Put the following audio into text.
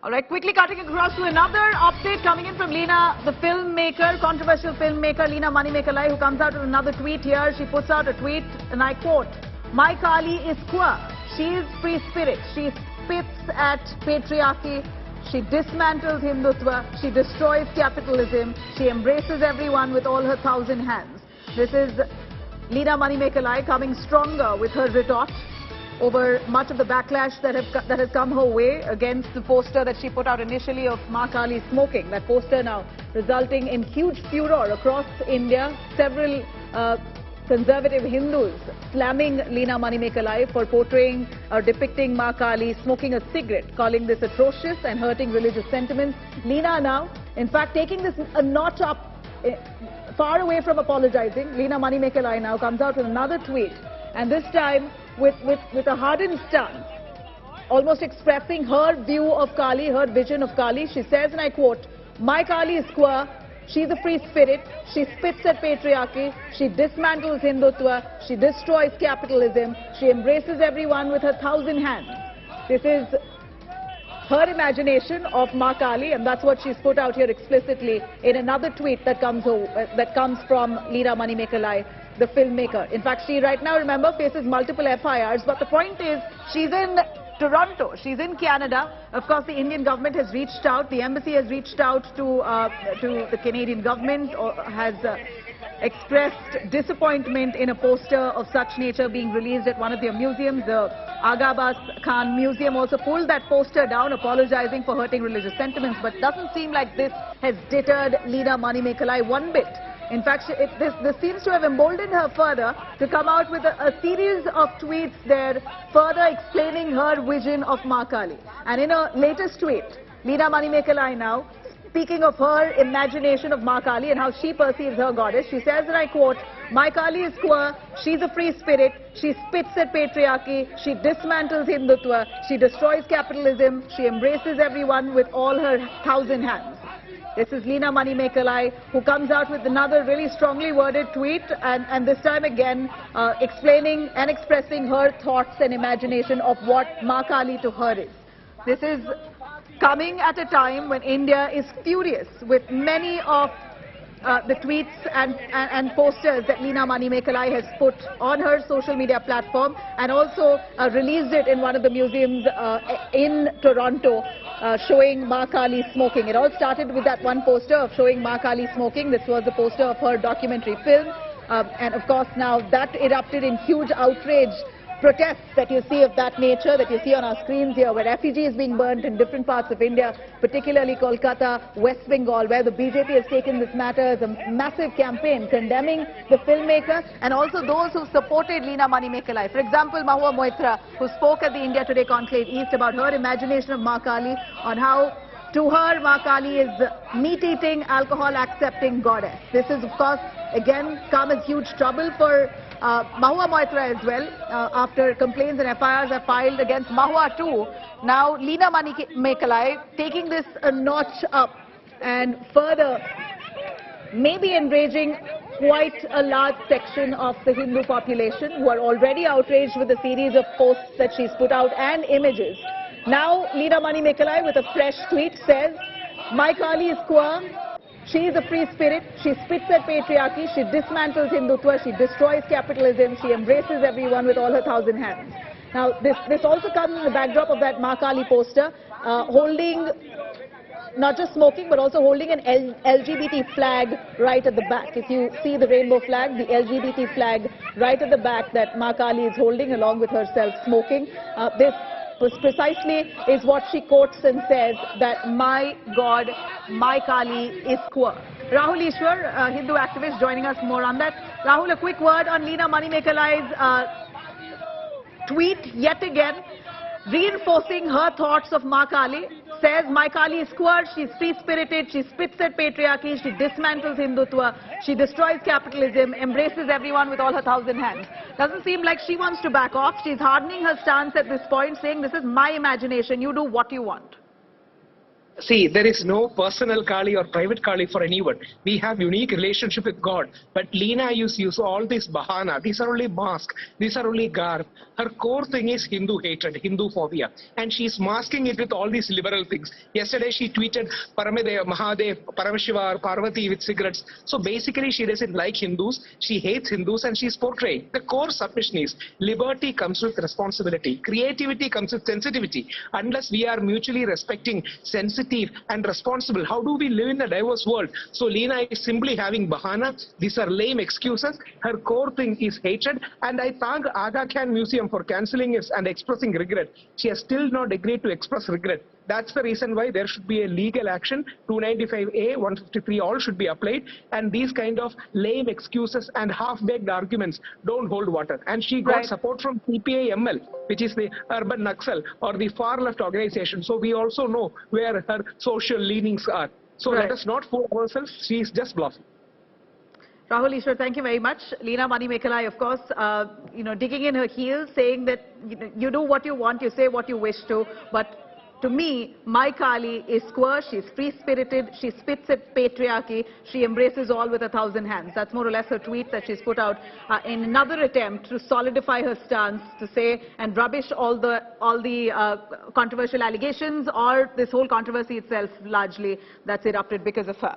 All right, quickly cutting across to another update coming in from Leena, the filmmaker, controversial filmmaker, Leena Manimekalai, who comes out with another tweet here. She puts out a tweet, and I quote, "My Kaali is queer. She is free spirit. She spits at patriarchy. She dismantles Hindutva. She destroys capitalism. She embraces everyone with all her 1,000 hands." This is Leena Manimekalai coming stronger with her retort over much of the backlash that has come her way against the poster that she put out initially of Ma Kaali smoking. That poster now resulting in huge furor across India. Several conservative Hindus slamming Leena Manimekalai for portraying or depicting Ma Kaali smoking a cigarette, calling this atrocious and hurting religious sentiments. Leena now, in fact, taking this a notch up, far away from apologizing. Leena Manimekalai now comes out with another tweet, and this time with a hardened stance, almost expressing her view of Kaali, her vision of Kaali. She says, and I quote, "My Kaali is queer. She's a free spirit. She spits at patriarchy. She dismantles Hindutva. She destroys capitalism. She embraces everyone with her 1,000 hands." This is her imagination of Ma Kaali, and that's what she's put out here explicitly in another tweet that comes from Leena Manimekalai, the filmmaker. In fact, she right now, remember, faces multiple FIRs, but the point is she's in Toronto, she's in Canada. Of course, the Indian government has reached out, the embassy has reached out to the Canadian government, or has expressed disappointment in a poster of such nature being released at one of their museums. The Agabas Khan Museum also pulled that poster down, apologizing for hurting religious sentiments, but doesn't seem like this has deterred Leena Manimekalai one bit. In fact, this seems to have emboldened her further to come out with a series of tweets there, further explaining her vision of Ma Kaali. And in her latest tweet, Leena Manimekalai now, speaking of her imagination of Ma Kaali and how she perceives her goddess, she says, and I quote, "My Kaali is queer. She's a free spirit. She spits at patriarchy. She dismantles Hindutva. She destroys capitalism. She embraces everyone with all her 1,000 hands." This is Leena Manimekalai, who comes out with another really strongly worded tweet, and this time again explaining and expressing her thoughts and imagination of what Ma Kaali to her is. This is coming at a time when India is furious with many of the tweets and posters that Leena Manimekalai has put on her social media platform, and also released it in one of the museums in Toronto, showing Ma Kaali smoking. It all started with that one poster of showing Ma Kaali smoking. This was the poster of her documentary film, and of course now that erupted in huge outrage. Protests that you see of that nature, that you see on our screens here, where effigy is being burnt in different parts of India, particularly Kolkata, West Bengal, where the BJP has taken this matter as a massive campaign condemning the filmmaker and also those who supported Leena Manimekalai. For example, Mahua Maitra, who spoke at the India Today Conclave East about her imagination of Ma Kaali, on how to her Ma Kaali is meat-eating, alcohol-accepting goddess. This is, of course, again come as huge trouble for Mahua Maitra as well, after complaints and FIRs are filed against Mahua too. Now Leena Manimekalai taking this a notch up and further maybe enraging quite a large section of the Hindu population who are already outraged with a series of posts that she's put out and images. Now Leena Manimekalai with a fresh tweet says, "My Kaali is queer. She is a free spirit. She spits at patriarchy. She dismantles Hindutva. She destroys capitalism. She embraces everyone with all her 1,000 hands." Now, this also comes in the backdrop of that Ma Kaali poster, holding, not just smoking, but also holding an LGBT flag right at the back. If you see the rainbow flag, the LGBT flag right at the back that Ma Kaali is holding along with herself smoking. This precisely is what she quotes and says, that my God, my Kaali is queer. Rahul Ishwar, Hindu activist, joining us more on that. Rahul, a quick word on Leena Manimekalai's tweet yet again, reinforcing her thoughts of Ma Kaali. Says, "My Kaali is queer, she's free-spirited, she spits at patriarchy, she dismantles Hindutva, she destroys capitalism, embraces everyone with all her 1,000 hands." Doesn't seem like she wants to back off. She's hardening her stance at this point, saying, "This is my imagination, you do what you want." See, there is no personal Kali or private Kali for anyone. We have unique relationship with God. But Leena use all this bahana. These are only masks. These are only garb. Her core thing is Hindu hatred, Hindu phobia. And she's masking it with all these liberal things. Yesterday she tweeted Paramadev, Mahadev, Parameshiva or Parvati with cigarettes. So basically she doesn't like Hindus. She hates Hindus and she's portraying. The core submission is liberty comes with responsibility. Creativity comes with sensitivity. Unless we are mutually respecting, sensitive and responsible, how do we live in a diverse world? So Leena is simply having bahana. These are lame excuses. Her core thing is hatred. And I thank Aga Khan Museum for cancelling it and expressing regret. She has still not agreed to express regret. That's the reason why there should be a legal action. 295A, 153, all should be applied. And these kind of lame excuses and half-baked arguments don't hold water. And she got support from CPI-ML, which is the urban Naxal or the far-left organization. So we also know where her social leanings are. So let us not fool ourselves. She is just bluffing. Rahul Ishwar, thank you very much. Leena Manimekalai, of course, digging in her heels, saying that you do what you want, you say what you wish to, but to me, my Kali is queer, she's free-spirited, she spits at patriarchy, she embraces all with 1,000 hands. That's more or less her tweet that she's put out in another attempt to solidify her stance, to say and rubbish all the controversial allegations or this whole controversy itself largely that's erupted because of her.